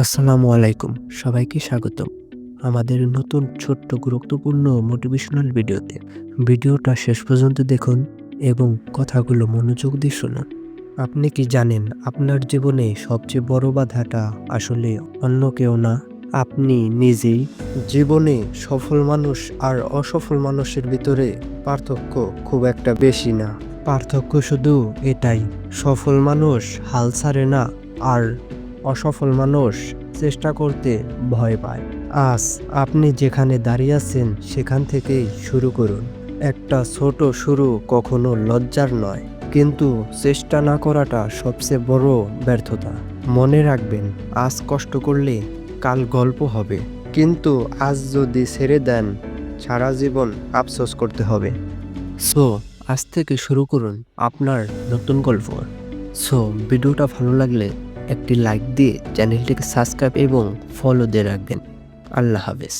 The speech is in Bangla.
আসসালামু আলাইকুম। সবাইকে স্বাগতম আমাদের নতুন ছোট্ট গুরুত্বপূর্ণ মোটিভেশনাল ভিডিওতে। ভিডিওটা শেষ পর্যন্ত দেখুন এবং কথাগুলো মনোযোগ দিয়ে শুনুন। আপনি কি জানেন আপনার জীবনে সবচেয়ে বড় বাধাটা আসলে অন্য কেউ না, আপনি নিজেই? জীবনে সফল মানুষ আর অসফল মানুষের ভিতরে পার্থক্য খুব একটা বেশি না। পার্থক্য শুধু এটাই, সফল মানুষ হাল ছাড়ে না আর অসফল মানুষ চেষ্টা করতে ভয় পায়। আজ আপনি যেখানে দাঁড়িয়ে আছেন সেখান থেকেই শুরু করুন। একটা ছোট শুরু কখনো লজ্জার নয়, কিন্তু চেষ্টা না করাটা সবচেয়ে বড় ব্যর্থতা। মনে রাখবেন, আজ কষ্ট করলে কাল গল্প হবে, কিন্তু আজ যদি ছেড়ে দেন সারা জীবন আফসোস করতে হবে। সো আজ থেকে শুরু করুন আপনার নতুন গল্প। সো ভিডিওটা ভালো লাগলে একটি লাইক দিয়ে চ্যানেলটিকে সাবস্ক্রাইব এবং ফলো দিয়ে রাখবেন। আল্লাহ হাফেজ।